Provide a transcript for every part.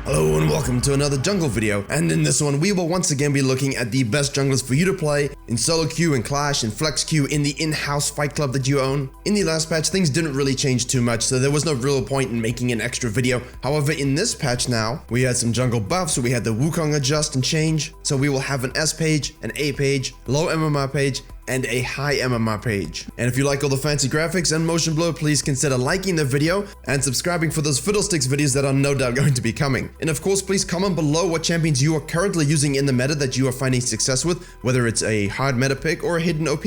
Hello and welcome to another jungle video, and in this one we will once again be looking at the best junglers for you to play in solo queue and clash and flex queue in the in-house fight club that you own. In the last patch things didn't really change too much, so there was no real point in making an extra video. However, in this patch now we had some jungle buffs, so we had the Wukong adjust and change, so we will have an S page, an A page, low MMR page, and a high MMR page. And if you like all the fancy graphics and motion blur, please consider liking the video and subscribing for those fiddlesticks videos that are no doubt going to be coming. And of course, please comment below what champions you are currently using in the meta that you are finding success with, whether it's a hard meta pick or a hidden OP.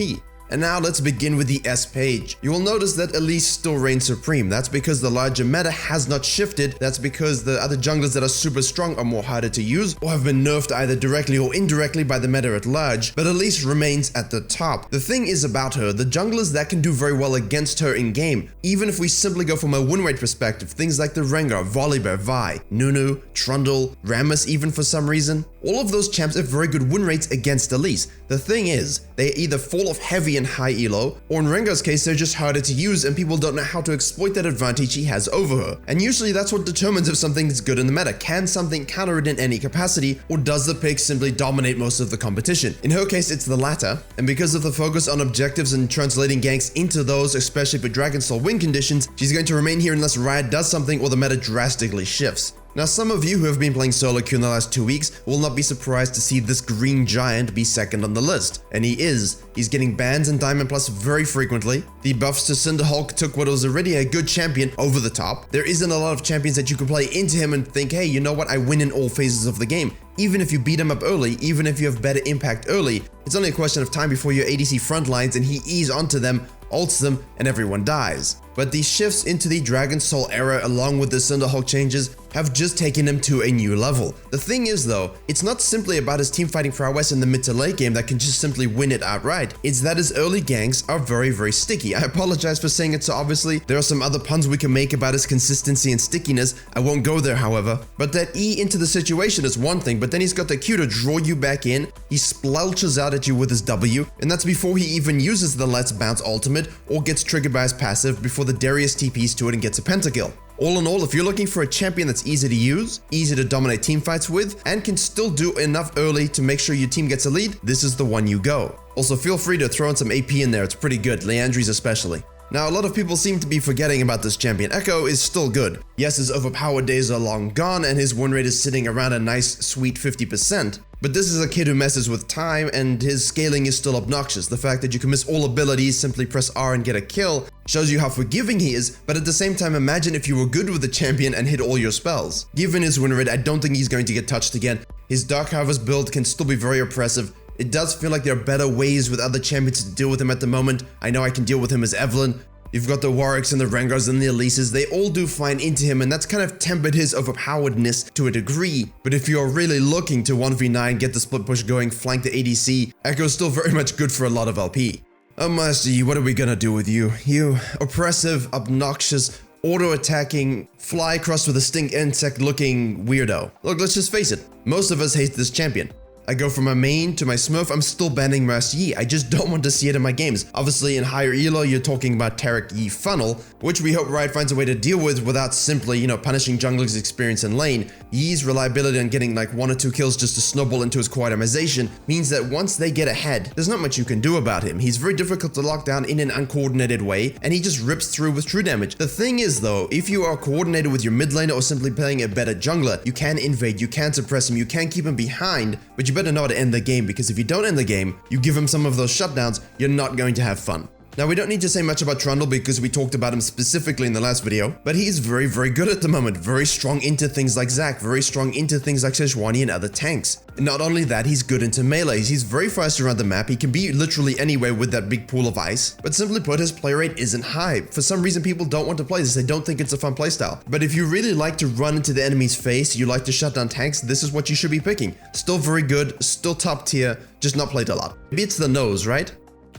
And now let's begin with the S page. You will notice that Elise still reigns supreme. That's because the larger meta has not shifted. That's because the other junglers that are super strong are more harder to use or have been nerfed either directly or indirectly by the meta at large, but Elise remains at the top. The thing is about her, the junglers that can do very well against her in game, even if we simply go from a win rate perspective, things like the Rengar, Volibear, Vi, Nunu, Trundle, Rammus even for some reason, all of those champs have very good win rates against Elise. The thing is, they either fall off heavy in high elo, or in Rengar's case they're just harder to use and people don't know how to exploit that advantage he has over her. And usually that's what determines if something is good in the meta. Can something counter it in any capacity, or does the pick simply dominate most of the competition? In her case it's the latter, and because of the focus on objectives and translating ganks into those, especially for Dragon Soul win conditions, she's going to remain here unless Riot does something or the meta drastically shifts. Now, some of you who have been playing solo queue in the last 2 weeks will not be surprised to see this green giant be second on the list. And he is. He's getting bans and Diamond Plus very frequently. The buffs to Cinderhulk took what was already a good champion over the top. There isn't a lot of champions that you can play into him and think, hey, you know what, I win in all phases of the game. Even if you beat him up early, even if you have better impact early, it's only a question of time before your ADC front lines and he ease onto them, ults them, and everyone dies. But these shifts into the Dragon Soul era along with the Cinderhulk changes have just taken him to a new level. The thing is though, it's not simply about his teamfighting prowess in the mid to late game that can just simply win it outright. It's that his early ganks are very sticky. I apologize for saying it so obviously. There are some other puns we can make about his consistency and stickiness. I won't go there however. But that E into the situation is one thing, but then he's got the Q to draw you back in. He splelches out at you with his W, and that's before he even uses the Let's Bounce ultimate or gets triggered by his passive before the Darius TPs to it and gets a pentakill. All in all, if you're looking for a champion that's easy to use, easy to dominate teamfights with, and can still do enough early to make sure your team gets a lead, this is the one you go. Also, feel free to throw in some AP in there, it's pretty good, Leandri's especially. Now, a lot of people seem to be forgetting about this champion. Echo is still good. Yes, his overpowered days are long gone and his win rate is sitting around a nice sweet 50%. But this is a kid who messes with time and his scaling is still obnoxious. The fact that you can miss all abilities, simply press R and get a kill, shows you how forgiving he is, but at the same time imagine if you were good with the champion and hit all your spells. Given his win rate, I don't think he's going to get touched again. His Dark Harvest build can still be very oppressive. It does feel like there are better ways with other champions to deal with him at the moment. I know I can deal with him as Evelynn. You've got the Warwicks and the Rengars and the Elises, they all do fine into him and that's kind of tempered his overpoweredness to a degree. But if you're really looking to 1v9, get the split push going, flank the ADC, Echo's still very much good for a lot of LP. Oh Master Yi, what are we gonna do with you? You oppressive, obnoxious, auto-attacking, fly across with a stink insect looking weirdo. Look, let's just face it, most of us hate this champion. I go from my main to my Smurf, I'm still banning Master Yi. I just don't want to see it in my games. Obviously in higher elo, you're talking about Taric Yi Funnel, which we hope Riot finds a way to deal with without simply, punishing jungler's experience in lane. Yi's reliability on getting like 1 or 2 kills just to snowball into his co-itemization means that once they get ahead, there's not much you can do about him. He's very difficult to lock down in an uncoordinated way, and he just rips through with true damage. The thing is though, if you are coordinated with your mid laner or simply playing a better jungler, you can invade, you can suppress him, you can keep him behind, but you better know how to end the game, because if you don't end the game, you give him some of those shutdowns, you're not going to have fun. Now, we don't need to say much about Trundle because we talked about him specifically in the last video, but he's very good at the moment. Very strong into things like Zac, very strong into things like Sejuani and other tanks. And not only that, he's good into melees. He's very fast around the map. He can be literally anywhere with that big pool of ice, but simply put, his play rate isn't high. For some reason, people don't want to play this. They don't think it's a fun playstyle. But if you really like to run into the enemy's face, you like to shut down tanks, this is what you should be picking. Still very good, still top tier, just not played a lot. Maybe it's the nose, right?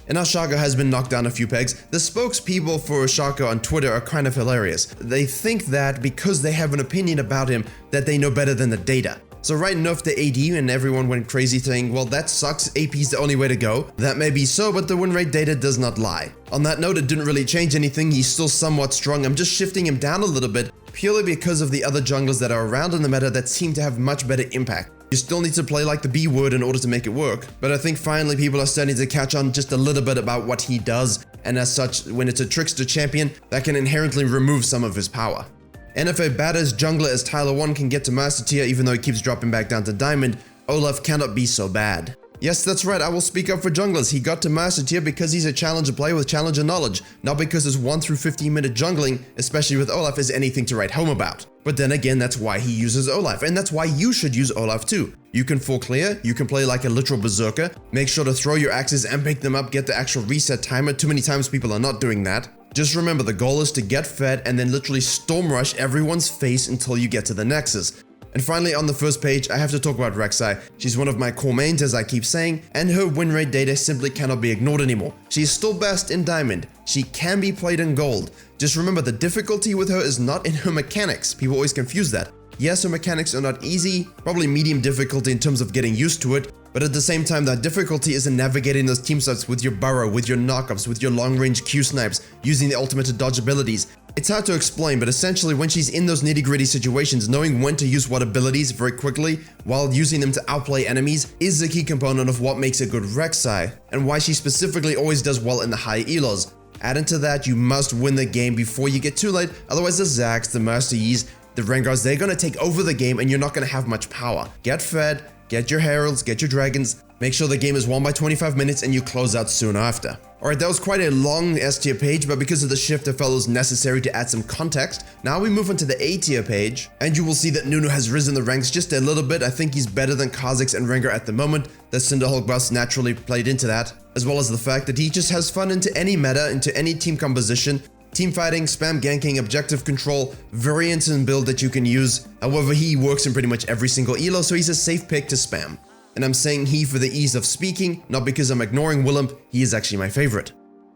And now Shaka has been knocked down a few pegs. The spokespeople for Shaka on Twitter are kind of hilarious. They think that because they have an opinion about him that they know better than the data. So right, nerfed the AD and everyone went crazy saying, well, that sucks, AP is the only way to go. That may be so, but the win rate data does not lie. On that note, it didn't really change anything. He's still somewhat strong. I'm just shifting him down a little bit purely because of the other junglers that are around in the meta that seem to have much better impact. You still need to play like the B word in order to make it work, but I think finally people are starting to catch on just a little bit about what he does, and as such, when it's a trickster champion, that can inherently remove some of his power. And if a badass jungler as Tyler 1 can get to Master Tier even though he keeps dropping back down to Diamond, Olaf cannot be so bad. Yes, that's right, I will speak up for junglers. He got to Master Tier because he's a challenger player with challenger knowledge, not because his 1 through 15 minute jungling, especially with Olaf, is anything to write home about. But then again, that's why he uses Olaf, and that's why you should use Olaf too. You can full clear, you can play like a literal berserker, make sure to throw your axes and pick them up, get the actual reset timer. Too many times people are not doing that. Just remember, the goal is to get fed and then literally storm rush everyone's face until you get to the Nexus. And finally, on the first page, I have to talk about Virkayu. She's one of my core mains, as I keep saying, and her win rate data simply cannot be ignored anymore. She's still best in Diamond. She can be played in Gold. Just remember, the difficulty with her is not in her mechanics. People always confuse that. Yes, her mechanics are not easy, probably medium difficulty in terms of getting used to it, but at the same time, that difficulty is in navigating those team sets with your burrow, with your knockups, with your long-range Q snipes, using the ultimate to dodge abilities. It's hard to explain, but essentially when she's in those nitty-gritty situations, knowing when to use what abilities very quickly while using them to outplay enemies is a key component of what makes a good Virkayu, and why she specifically always does well in the high elos. Add into that, you must win the game before you get too late, otherwise the Zacs, the Master Yis, the Rengars, they're gonna take over the game and you're not gonna have much power. Get fed, get your heralds, get your dragons, make sure the game is won by 25 minutes and you close out soon after. Alright, that was quite a long S tier page, but because of the shift I felt it was necessary to add some context. Now we move on to the A tier page, and you will see that Nunu has risen the ranks just a little bit. I think he's better than Kha'Zix and Rengar at the moment. The Cinderhulk buffs naturally played into that, as well as the fact that he just has fun into any meta, into any team composition. Team fighting, spam ganking, objective control, variants in build that you can use. However, he works in pretty much every single elo, so he's a safe pick to spam. And I'm saying he for the ease of speaking, not because I'm ignoring Willump, he is actually my favorite.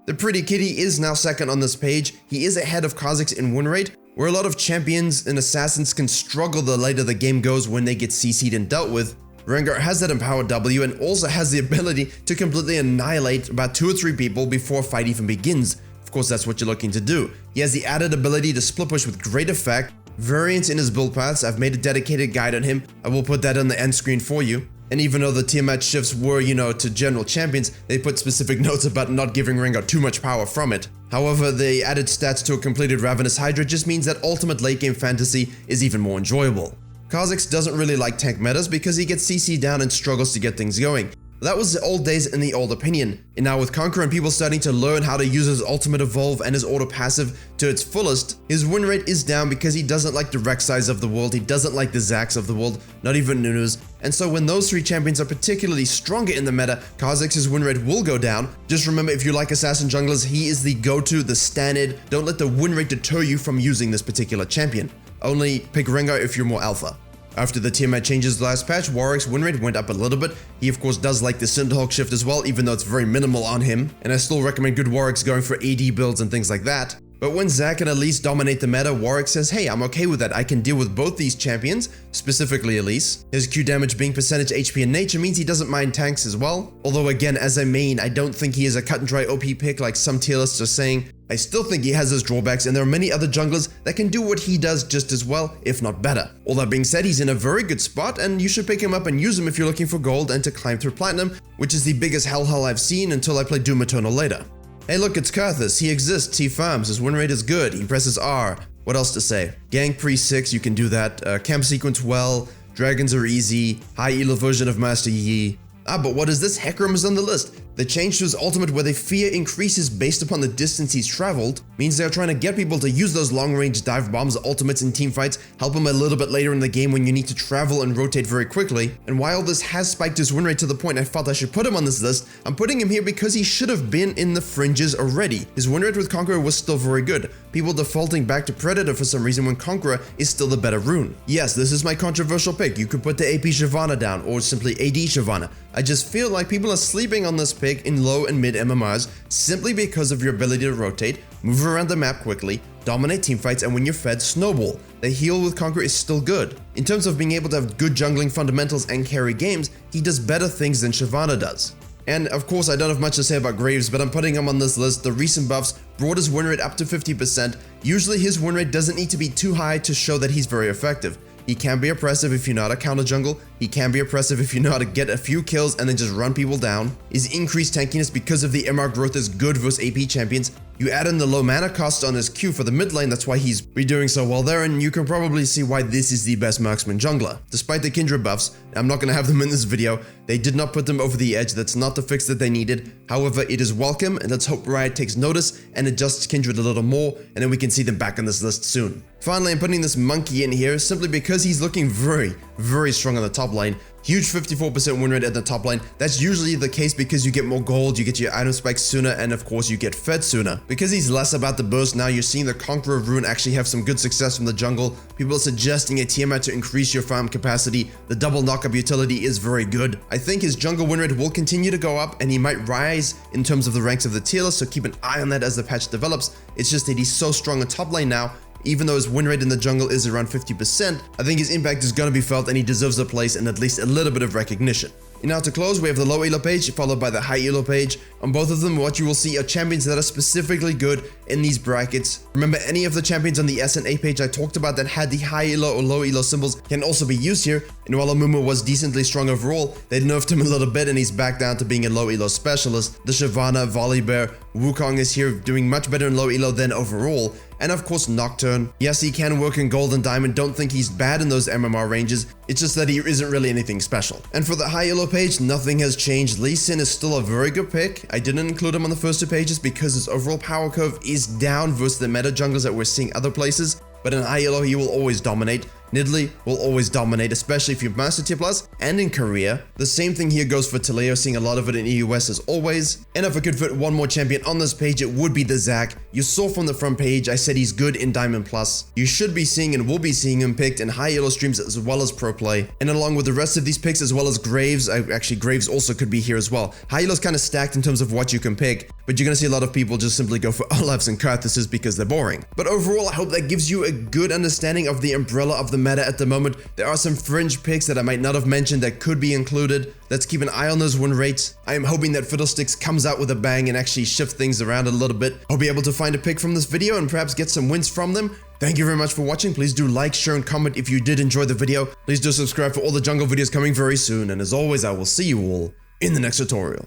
The Pretty Kitty is now second on this page. He is ahead of Kha'Zix in win rate, where a lot of champions and assassins can struggle the later the game goes when they get CC'd and dealt with. Rengar has that empowered W and also has the ability to completely annihilate about 2 or 3 people before a fight even begins. Of course, that's what you're looking to do. He has the added ability to split push with great effect, variants in his build paths. I've made a dedicated guide on him. I will put that on the end screen for you. And even though the tier match shifts were, to general champions, they put specific notes about not giving Rengar too much power from it. However, the added stats to a completed Ravenous Hydra just means that ultimate late game fantasy is even more enjoyable. Kha'Zix doesn't really like tank metas because he gets CC down and struggles to get things going. That was the old days in the old opinion, and now with Conqueror and people starting to learn how to use his ultimate evolve and his auto passive to its fullest, his win rate is down because he doesn't like the Rek'Sais of the world, he doesn't like the Zacs of the world, not even Nunu's, and so when those 3 champions are particularly stronger in the meta, Kha'Zix's win rate will go down. Just remember, if you like assassin junglers, he is the go-to, the standard. Don't let the win rate deter you from using this particular champion. Only pick Rengar if you're more alpha. After the tier match changes last patch, Warwick's win rate went up a little bit. He of course does like the Cinderhulk shift as well, even though it's very minimal on him, and I still recommend good Warwicks going for AD builds and things like that. But when Zac and Elise dominate the meta, Warwick says, hey, I'm okay with that, I can deal with both these champions, specifically Elise. His Q damage being percentage HP in nature means he doesn't mind tanks as well. Although again, as a main, I don't think he is a cut and dry OP pick like some tier lists are saying. I still think he has his drawbacks, and there are many other junglers that can do what he does just as well, if not better. All that being said, he's in a very good spot, and you should pick him up and use him if you're looking for gold and to climb through platinum, which is the biggest hellhole I've seen until I play Doom Eternal later. Hey look, it's Karthus. He exists, he farms, his win rate is good, he presses R. What else to say? Gank pre-6, you can do that. Camp sequence well, dragons are easy, high elo version of Master Yi. But what is this? Hecarim is on the list. The change to his ultimate where the fear increases based upon the distance he's traveled means they're trying to get people to use those long-range dive bombs, ultimates in teamfights, help him a little bit later in the game when you need to travel and rotate very quickly. And while this has spiked his win rate to the point I felt I should put him on this list, I'm putting him here because he should have been in the fringes already. His win rate with Conqueror was still very good, people defaulting back to Predator for some reason when Conqueror is still the better rune. Yes, this is my controversial pick. You could put the AP Shyvana down or simply AD Shyvana. I just feel like people are sleeping on this pick in low and mid MMRs simply because of your ability to rotate, move around the map quickly, dominate teamfights, and when you're fed, snowball. The heal with Conquer is still good. In terms of being able to have good jungling fundamentals and carry games, he does better things than Shyvana does. And of course, I don't have much to say about Graves, but I'm putting him on this list. The recent buffs brought his win rate up to 50%. Usually his win rate doesn't need to be too high to show that he's very effective. He can be oppressive if you know how to counter jungle. He can be oppressive if you know how to get a few kills and then just run people down. His increased tankiness because of the MR growth is good versus AP champions. You add in the low mana cost on his Q for the mid lane, that's why he's doing so well there, and you can probably see why this is the best marksman jungler. Despite the Kindred buffs, I'm not going to have them in this video, they did not put them over the edge. That's not the fix that they needed. However, it is welcome, and let's hope Riot takes notice and adjusts Kindred a little more, and then we can see them back on this list soon. Finally, I'm putting this monkey in here simply because he's looking very strong on the top lane. Huge 54% win rate at the top lane. That's usually the case because you get more gold, you get your item spikes sooner, and of course you get fed sooner. Because he's less about the burst now, you're seeing the Conqueror of Ruin actually have some good success from the jungle. People are suggesting a Tiamat to increase your farm capacity. The double knockup utility is very good. I think his jungle win rate will continue to go up, and he might rise in terms of the ranks of the tier list, so keep an eye on that as the patch develops. It's just that he's so strong on top lane now. Even though his win rate in the jungle is around 50%, I think his impact is going to be felt and he deserves a place and at least a little bit of recognition. And now to close, we have the low elo page followed by the high elo page. On both of them, what you will see are champions that are specifically good in these brackets. Remember, any of the champions on the S and A page I talked about that had the high elo or low elo symbols can also be used here. And while Amumu was decently strong overall, they nerfed him a little bit and he's back down to being a low elo specialist. The Shyvana, Volibear, Wukong is here doing much better in low elo than overall. And of course Nocturne. Yes, he can work in gold and diamond, don't think he's bad in those MMR ranges, it's just that he isn't really anything special. And for the high elo page, nothing has changed. Lee Sin is still a very good pick. I didn't include him on the first two pages because his overall power curve is down versus the meta junglers that we're seeing other places, but in high elo he will always dominate. Nidalee will always dominate, especially if you've mastered tier plus and in Korea. The same thing here goes for Taleo, seeing a lot of it in EUS as always. And if I could fit one more champion on this page, it would be the Zac. You saw from the front page, I said he's good in Diamond Plus. You should be seeing and will be seeing him picked in high elo streams as well as pro play. And along with the rest of these picks as well as Graves, actually Graves also could be here as well. High elo's kind of stacked in terms of what you can pick, but you're going to see a lot of people just simply go for Olafs and Karthuses because they're boring. But overall, I hope that gives you a good understanding of the umbrella of the meta at the moment. There are some fringe picks that I might not have mentioned that could be included. Let's keep an eye on those win rates. I am hoping that Fiddlesticks comes out with a bang and actually shift things around a little bit. I'll be able to find a pick from this video and perhaps get some wins from them. Thank you very much for watching. Please do like, share, and comment if you did enjoy the video. Please do subscribe for all the jungle videos coming very soon. And as always, I will see you all in the next tutorial.